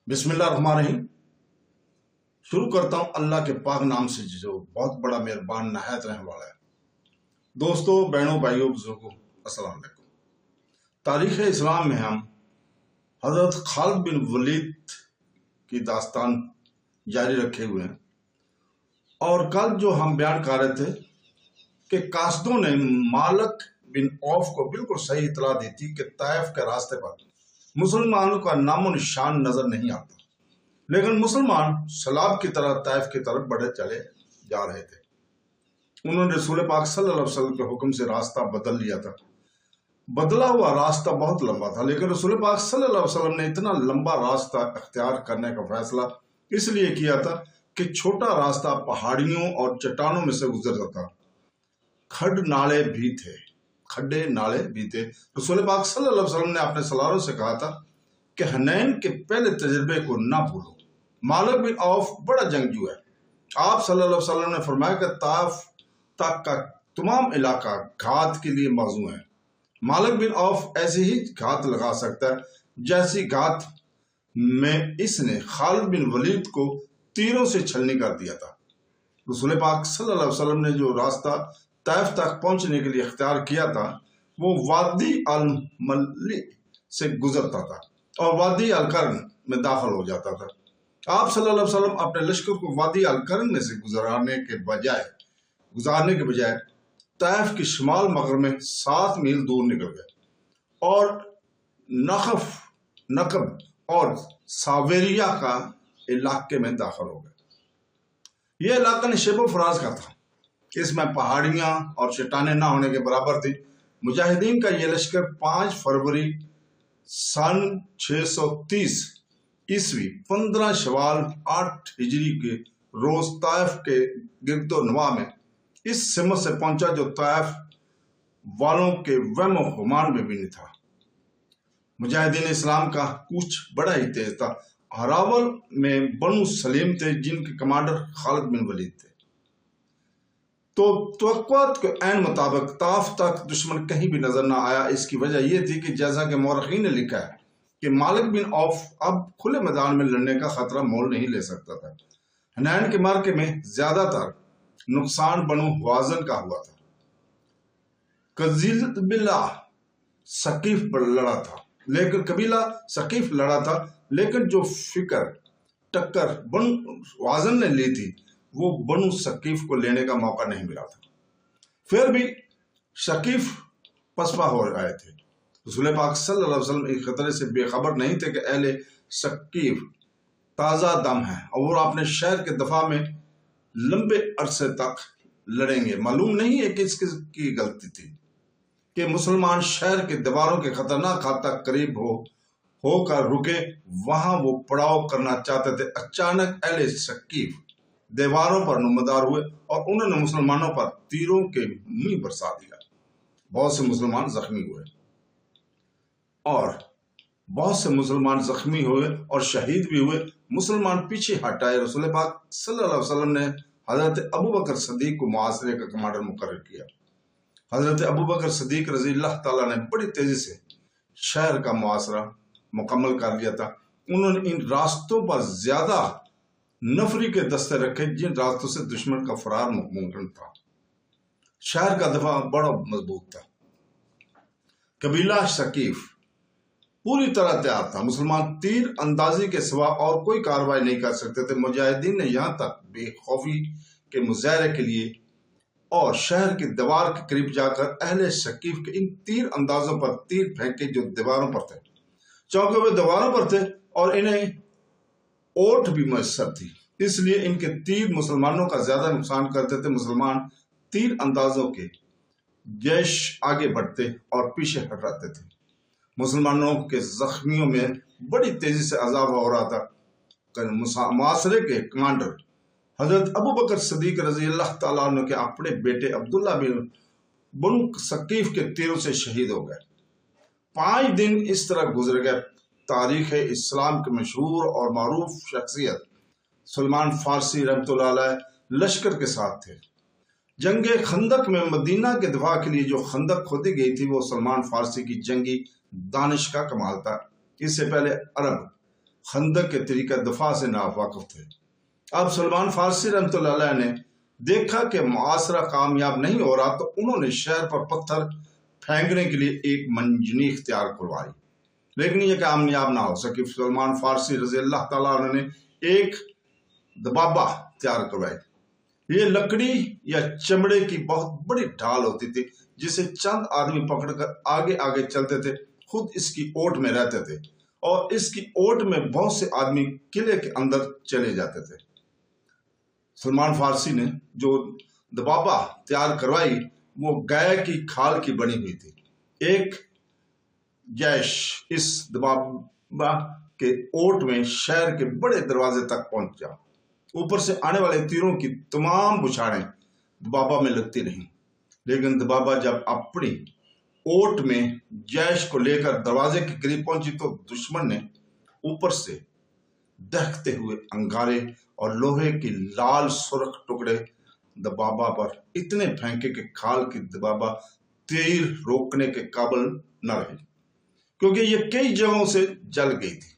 बिस्मिल्लाहिर्रहमानिर्रहीम। शुरू करता हूँ अल्लाह के पाक नाम से जो बहुत बड़ा मेहरबान नहायत रहने वाला है। दोस्तों, बहनों, भाइयों, बुजुर्गों, अस्सलाम वालेकुम। तारीख़ इस्लाम में हम हज़रत खालिद बिन वलीद की दास्तान जारी रखे हुए हैं और कल जो हम बयान कर रहे थे कि कासदों ने मालिक बिन औफ को बिल्कुल सही इतला दी थी कि ताइफ के रास्ते पर मुसलमानों का नामो निशान नजर नहीं आता, लेकिन मुसलमान सैलाब की तरह ताइफ की तरफ बढ़े चले जा रहे थे। उन्होंने रसूल पाक सल्लल्लाहु अलैहि वसल्लम के हुक्म से रास्ता बदल लिया था। बदला हुआ रास्ता बहुत लंबा था, लेकिन रसूल पाक सल्लल्लाहु अलैहि वसल्लम ने इतना लंबा रास्ता अख्तियार करने का फैसला इसलिए किया था कि छोटा रास्ता पहाड़ियों और चट्टानों में से गुजरता था। खड्डे नाले भी थे। रसूल पाक सल्लल्लाहु अलैहि वसल्लम ने अपने सलारों से कहा था कि हनैन के पहले तजर्बे को ना भूलो। मालिक बिन औफ बड़ा जंगजू है। आप सल्लल्लाहु अलैहि वसल्लम ने फरमाया कि ताइफ तक का तमाम इलाका घात के लिए मौजू है। मालिक बिन औफ ऐसे ही घात लगा सकता है जैसी घात में इसने खालिद बिन वलीद को तीरों से छलनी कर दिया था। रसूल पाक सल्लल्लाहु अलैहि वसल्लम ने जो रास्ता ताइफ तक पहुंचने के लिए इख्तियार किया था वो वादी अल मल्ली से गुजरता था और वादी अल कर्न में दाखिल हो जाता था। आप सल्लल्लाहु अलैहि वसल्लम अपने लश्कर को वादी अल कर्न में से गुजारने के बजाय ताइफ की शिमाल मगर में 7 मील दूर निकल गए और नकब और सावेरिया का इलाके में दाखिल हो गए। यह इलाका निशेबो फराज का था। इसमें पहाड़ियां और चट्टानें ना होने के बराबर थी। मुजाहिदीन का यह लश्कर 5 फरवरी सन 630 ईस्वी 15 शवाल 8 हिजरी के रोज ताइफ के गिरदोनवा में इस सिमत से पहुंचा जो ताइफ वालों के वहम और गुमान में भी नहीं था। मुजाहिदीन इस्लाम का कूच बड़ा ही तेज था। हरावल में बनु सलीम थे जिनके कमांडर खालिद बिन वलीद थे। तो तवक्कुआत के ऐन मुताबिक ताइफ तक दुश्मन कहीं भी नजर ना आया। इसकी वजह यह थी कि जैसा कि मौरखीन ने लिखा है कि मालिक बिन औफ अब खुले मैदान में लड़ने का खतरा मोल नहीं ले सकता था। हनैन के मार्के में ज्यादातर नुकसान बनु हवाज़न का हुआ था। कबीला सकीफ लड़ा था, लेकिन जो टक्कर बनु हवाज़न ने ली थी वो बनु सकीफ को लेने का मौका नहीं मिला था। फिर भी सकीफ पसपा हो आए थे। रसूल पाक सल्लल्लाहु अलैहि वसल्लम इस खतरे से बेखबर नहीं थे कि अहले सकीफ ताज़ा दम है और वो अपने शहर के दफा में लंबे अरसे तक लड़ेंगे। मालूम नहीं है कि इसकी गलती थी कि मुसलमान शहर के दीवारों के खतरनाक हाथ तक करीब होकर रुके। वहां वो पड़ाव करना चाहते थे। अचानक अहले सकीफ दीवारों पर नुमदार हुए और उन्होंने मुसलमानों पर तीरों के मुंह बरसा दिया। बहुत से मुसलमान जख्मी हुए और शहीद भी हुए। मुसलमान पीछे हट आए। रसूल पाक सल्लल्लाहु अलैहि वसल्लम ने हजरत अबू बकर सदीक को मुआसरे का कमांडर मुकर्रर किया। हजरत अबू बकर सदीक रज़ी अल्लाह ताला ने बड़ी तेजी से शहर का मुआसरा मुकम्मल कर लिया था। उन्होंने इन रास्तों पर ज्यादा नफरी के दस्ते रखे जिन रास्तों से दुश्मन का फरार मुमकिन था। शहर का दफा बड़ा मजबूत था। कबीला सकीफ पूरी तरह तैयार था। मुसलमान तीर अंदाजी के सिवा और कोई कार्रवाई नहीं कर सकते थे। मुजाहिदीन ने यहाँ तक बेखौफी के मुजाहरे के लिए और शहर की दीवार के करीब जाकर अहले सकीफ के इन तीर अंदाजों पर तीर फेंके जो दीवारों पर थे। चौंके वे दीवारों पर थे और इन्हें ओट भी मैसर थी, इसलिए इनके तीर मुसलमानों का ज्यादा नुकसान करते थे। मुसलमान तीर अंदाजों के जैश आगे बढ़ते और पीछे हटाते थे। मुसलमानों के जख्मियों में बड़ी तेजी से इजाफा हो रहा था। मुआसरे के कमांडर हजरत अबू बकर सदीक रज़ी अल्लाह ताला अन्हु के अपने बेटे अब्दुल्ला बिन बनु सकीफ के तीरों से शहीद हो गए। 5 दिन इस तरह गुजर गए। तारीख इस्लाम के मशहूर और मारूफ शख्सियत सलमान फारसी रहमतुल्लाह अलैह लश्कर के साथ थे। जंगे खंदक में मदीना के दफा के लिए जो खंदक खोदी गई थी वो सलमान फारसी की जंगी दानिश का कमाल था। इससे पहले अरब खंदक के तरीका दफा से नावाकिफ थे। अब सलमान फारसी रहमतुल्लाह अलैह ने देखा कि मुआसरा कामयाब नहीं हो रहा, तो उन्होंने शहर पर पत्थर फेंकने के लिए एक मंजनी इख्तियार करवाई, लेकिन ये कामयाब ना हो सकी। सलमान फारसी रजी अल्लाह ताला अन्हु ने एक दबाबा तैयार करवाई। ये लकड़ी या चमड़े की बहुत बड़ी ढाल होती थी, जिसे चंद आदमी पकड़कर आगे आगे चलते थे, खुद इसकी ओट में रहते थे और इसकी ओट में बहुत से आदमी किले के अंदर चले जाते थे। सलमान फारसी ने जो दबाबा तैयार करवाई वो गाय की खाल की बनी हुई थी। एक जैश इस दबाबा के ओट में शहर के बड़े दरवाजे तक पहुंचा। ऊपर से आने वाले तीरों की तमाम बुछाड़ें दबाबा में लगती रहीं, लेकिन दबाबा जब अपनी ओट में जैश को लेकर दरवाजे के करीब पहुंची तो दुश्मन ने ऊपर से दहकते हुए अंगारे और लोहे की लाल सुर्ख टुकड़े दबाबा पर इतने फेंके कि खाल की दबाबा तीर रोकने के काबिल न रही, क्योंकि ये कई जगहों से जल गई थी।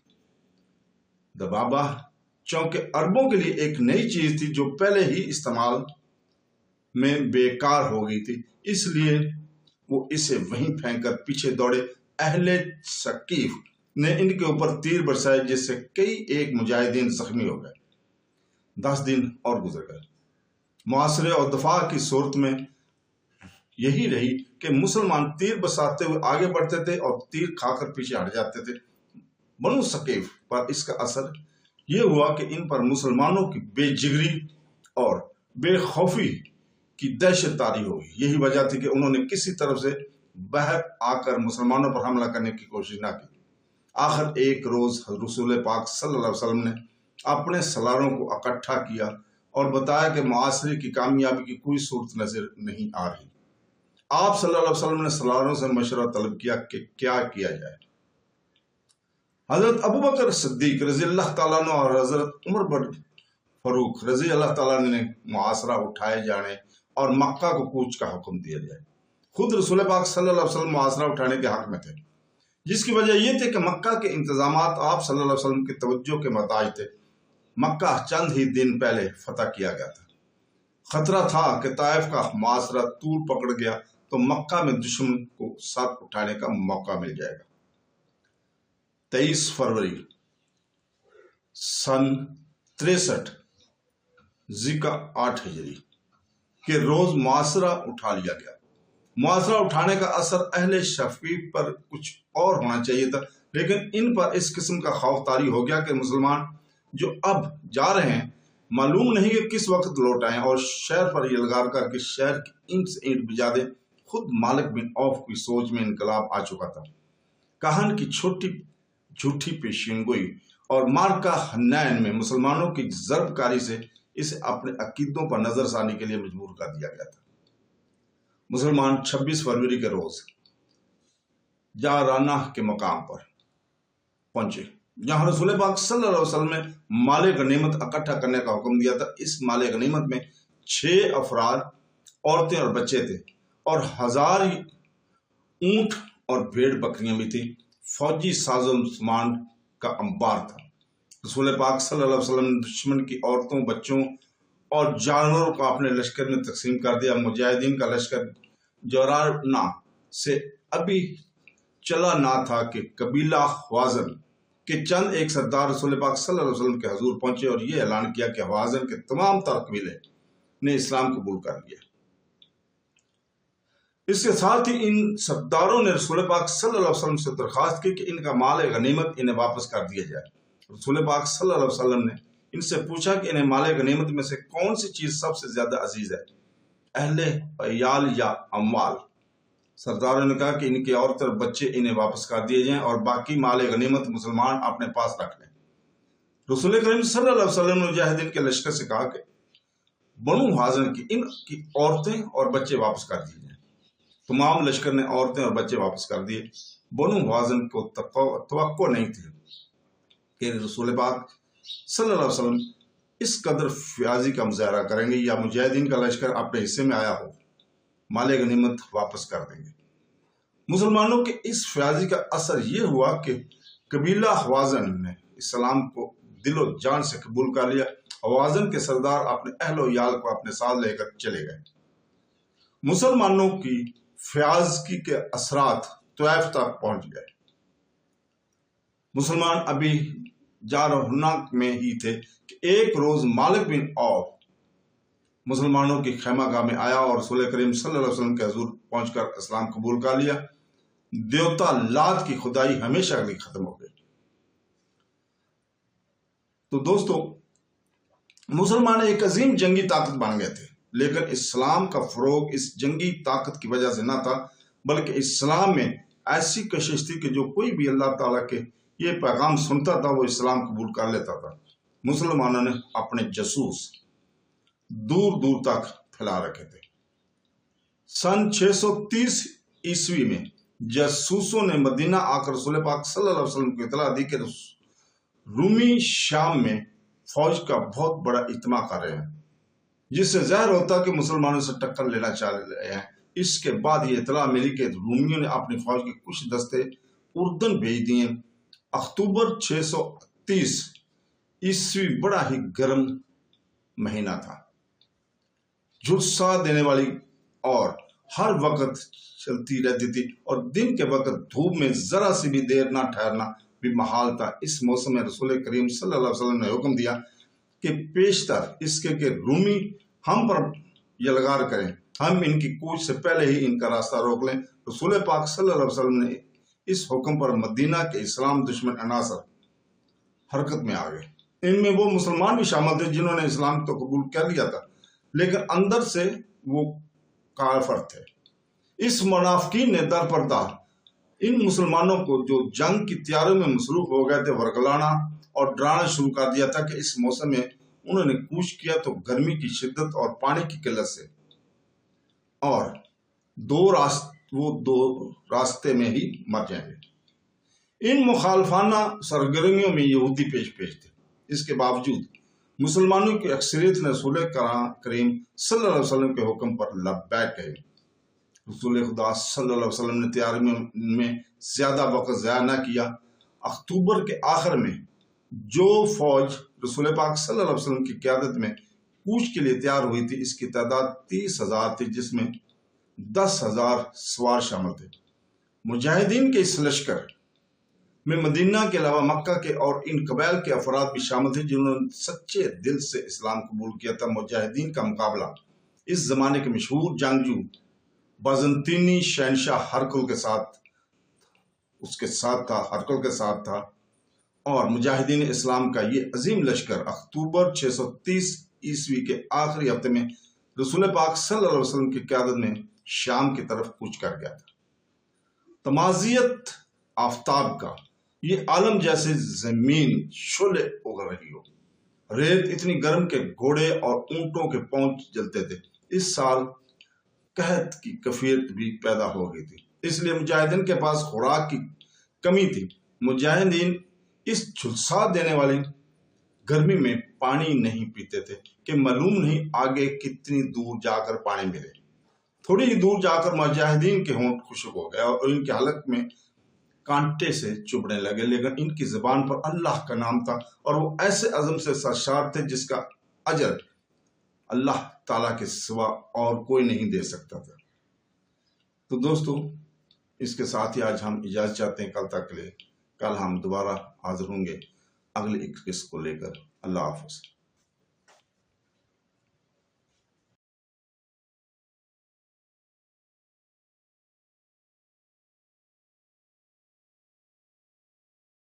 दबाबा चूंकि अरबों के लिए एक नई चीज थी जो पहले ही इस्तेमाल में बेकार हो गई थी, इसलिए वो इसे वहीं फेंककर पीछे दौड़े। अहले सकीफ ने इनके ऊपर तीर बरसाए, जिससे कई एक मुजाहिदीन जख्मी हो गए। 10 दिन और गुजर गए। मुआसरे और दफा की सूरत में यही रही कि मुसलमान तीर बरसाते हुए आगे बढ़ते थे और तीर खाकर पीछे हट जाते थे। बनु सकीफ पर इसका असर यह हुआ कि इन पर मुसलमानों की बेजिगरी और बेखौफी की दहशत तारी हो गई। यही वजह थी कि उन्होंने किसी तरफ से बाहर आकर मुसलमानों पर हमला करने की कोशिश ना की। आखिर एक रोज रसूल पाक सल्लल्लाहु अलैहि वसल्लम ने अपने सलारों को इकट्ठा किया और बताया कि मुआसरे की कामयाबी की कोई सूरत नजर नहीं आ रही। आप सल्लल्लाहु अलैहि वसल्लम ने सलारों से मशवरा तलब किया कि क्या किया जाए। हजरत अबू बकर सिद्दीक रजी अल्लाह ताला अन्हु और हजरत उमर बिन फारूक रजी अल्लाह ताला अन्हु ने मुआसरा उठाए जाने और मक्का को कूच का हुक्म दिया जाए। खुद रसूल पाक सल्लल्लाहु अलैहि वसल्लम मुआसरा उठाने के हक में थे, जिसकी वजह यह थी कि मक्का के इंतजामात आप सल्लल्लाहु अलैहि वसल्लम की तवज्जो के मोहताज थे। मक्का चंद ही दिन पहले फतह किया गया था। खतरा था कि ताइफ का मुआसरा तूल पकड़ गया तो मक्का में दुश्मन को साथ उठाने का मौका मिल जाएगा। 23 फरवरी सन 63 जिका 8 हिजरी के रोज मुआसरा उठा लिया गया। मुआसरा उठाने का असर अहले शफीक पर कुछ और होना चाहिए था, लेकिन इन पर इस किस्म का खौफ तारी हो गया कि मुसलमान जो अब जा रहे हैं मालूम नहीं कि किस वक्त लौट आए और शहर पर यलगार करके शहर की ईंट से ईंट बिजा दे। खुद मालिक बिन औफ की सोच में इनकलाब आ चुका था। कहन की छोटी झूठी पेशीनगोई और मार्का हन्नैन में मुसलमानों की जरबकारी से इसे अपने अकीदों पर नजरसानी के लिए मजबूर कर दिया गया था। मुसलमान 26 फरवरी के रोज जाराना के मकाम पर पहुंचे, जहां रसूल पाक सल्लल्लाहु अलैहि वसल्लम ने माले गनीमत इकट्ठा करने का हुक्म दिया था। इस माले गनीमत में 6 अफराद, औरतें और बच्चे थे और 1000 ऊंट और भेड़ बकरियां भी थी। फौजी साजो सामान का अंबार था। रसूल पाक सल्लल्लाहु अलैहि वसल्लम ने दुश्मन की औरतों, बच्चों और जानवरों को अपने लश्कर में तकसीम कर दिया। मुजाहिदीन का लश्कर जोराना से अभी चला ना था कि कबीला हवाजन के चंद एक सरदार रसूल पाक सल्लल्लाहु अलैहि वसल्लम के हजूर पहुंचे और ये ऐलान किया कि हवाजन के तमाम तर कबीले ने इस्लाम कबूल कर लिया। इसके साथ ही इन सरदारों ने रसूल पाक सल्लल्लाहु अलैहि वसल्लम से दरखास्त की कि इनका माल गनीमत इन्हें वापस कर दिया जाए। रसूल पाक सल्लल्लाहु अलैहि वसल्लम ने इनसे पूछा कि इन्हें माल गनीमत में से कौन सी चीज सबसे ज्यादा अजीज है, अहले अयाल या अम्वाल। सरदारों ने कहा कि इनकी औरतें और बच्चे इन्हें वापस कर दिए जाएं और बाकी माल गनीमत मुसलमान अपने पास रख लें। रसूल करीम सल्लल्लाहु अलैहि वसल्लम ने मुजाहिदीन के लश्कर से कहा कि बनु हाज़िन की इनकी औरतें और बच्चे वापस कर दिए जाएं। तमाम लश्कर ने औरतें और बच्चे वापस कर दिए। बनु हाज़िन को तवक्को नहीं थी कि रसूल पाक सल्लल्लाहु अलैहि वसल्लम इस कदर फ्याजी का मुजाहरा करेंगे या मुजाहिदीन का लश्कर अपने हिस्से में आया हो माले गनीमत वापस कर देंगे। मुसलमानों के इस फ्याजी का असर यह हुआ कि कबीला हवाजन ने اسلام کو دل و جان سے قبول کر لیا۔ حوازن کے سردار اپنے اہل و عیال کو اپنے ساتھ لے کر چلے گئے۔ مسلمانوں کی فیاضگی کے اثرات طائف تک پہنچ گئے۔ مسلمان ابھی جارحنہ میں ہی تھے کہ ایک روز مالک بن عوف مسلمانوں کی خیمہ گاہ میں آیا اور رسول کریم صلی اللہ علیہ وسلم کے حضور پہنچ کر اسلام قبول کر لیا۔ دیوتا لات کی خدائی ہمیشہ کے لیے ختم ہو گئی۔ تو دوستو، مسلمان ایک عظیم جنگی طاقت بن گئے تھے، لیکن اسلام کا فروغ اس جنگی طاقت کی وجہ سے نہ تھا، بلکہ اسلام میں ایسی کشش تھی کہ جو کوئی بھی اللہ تعالیٰ کے یہ پیغام سنتا تھا وہ اسلام قبول کر لیتا تھا۔ مسلمانوں نے اپنے جاسوس دور دور تک پھیلا رکھے تھے۔ سن 630 عیسوی میں جاسوسوں نے مدینہ آ کر رسول پاک صلی اللہ علیہ وسلم کو اطلاع دی کہ رومی شام میں فوج کا بہت بڑا اجتماع کر رہے ہیں، جس سے ظاہر ہوتا کہ مسلمانوں سے ٹکر لینا چاہ رہے ہیں۔ اس کے بعد یہ اطلاع ملی کہ رومیوں نے اپنی فوج کے کچھ دستے اردن بھیج دیے۔ اکتوبر 630 عیسوی بڑا ہی گرم مہینہ تھا، جھلسا دینے والی اور ہر وقت چلتی رہتی تھی، اور دن کے وقت دھوپ میں ذرا سی بھی دیر نہ ٹھہرنا بھی محال تھا۔ اس موسم میں رسول کریم صلی اللہ علیہ وسلم نے حکم دیا کہ پیشتر اس کے کہ رومی ہم پر یلغار کریں، ہم ان کی کوچ سے پہلے ہی ان کا راستہ روک لیں۔ رسول پاک صلی اللہ علیہ وسلم نے اس حکم پر مدینہ کے اسلام دشمن عناصر حرکت میں آ گئے۔ ان میں وہ مسلمان بھی شامل تھے جنہوں نے اسلام تو قبول کر لیا تھا، لیکن اندر سے وہ کافر تھے۔ اس منافقین نے درپردہ ان مسلمانوں کو جو جنگ کی تیاریوں میں مصروف ہو گئے تھے ورگلانا اور ڈرانا شروع کر دیا تھا کہ اس موسم میں انہوں نے کوچ کیا تو گرمی کی شدت اور پانی کی قلت سے، اور وہ دو راستے میں ہی مر جائیں گے۔ ان مخالفانہ سرگرمیوں میں یہودی پیش تھے۔ اس کے باوجود مسلمانوں کی اکثریت نے رسول کریم صلی اللہ علیہ وسلم کے حکم پر لبیک کہے۔ رسول خدا صلی اللہ علیہ وسلم نے تیاری میں زیادہ وقت ضائع نہ کیا۔ اکتوبر کے آخر میں جو فوج رسول پاک صلی اللہ علیہ وسلم کی قیادت میں کوچ کے لیے تیار ہوئی تھی، اس کی تعداد 30,000 تھی، جس میں 10,000 سوار شامل تھے۔ مجاہدین کے اس لشکر میں مدینہ کے علاوہ مکہ کے اور ان قبائل کے افراد بھی شامل تھے جنہوں نے سچے دل سے اسلام قبول کیا تھا۔ مجاہدین کا مقابلہ اس زمانے کے مشہور جنگجو بازنطینی شہنشاہ ہرقل کے ساتھ تھا، اور مجاہدین اسلام کا یہ عظیم لشکر اکتوبر 630 عیسوی کے آخری ہفتے میں رسول پاک صلی اللہ علیہ وسلم کی قیادت میں شام کی طرف کوچ کر گیا تھا۔ تمازیت آفتاب کا یہ عالم جیسے زمین شعلے اگل رہی ہو، ریت اتنی گرم کہ گھوڑے اور اونٹوں کے پاؤں جلتے تھے۔ اس سال قحط کی کیفیت بھی پیدا ہو گئی تھی، اس لیے مجاہدین کے پاس خوراک کی کمی تھی۔ مجاہدین اس جھلسا دینے والی گرمی میں پانی نہیں پیتے تھے کہ معلوم نہیں آگے کتنی دور جا کر پانی ملے۔ تھوڑی ہی دور جا کر مجاہدین کے ہونٹ خشک ہو گئے اور ان کے حلق میں کانٹے سے چبھنے لگے، لیکن ان کی زبان پر اللہ کا نام تھا اور وہ ایسے عزم سے سرشار تھے جس کا اجر اللہ تعالیٰ کے سوا اور کوئی نہیں دے سکتا تھا۔ تو دوستو، اس کے ساتھ ہی آج ہم اجازت چاہتے ہیں کل تک کے لیے۔ کل ہم دوبارہ حاضر ہوں گے اگلی ایک قسط کو لے کر۔ اللہ حافظ۔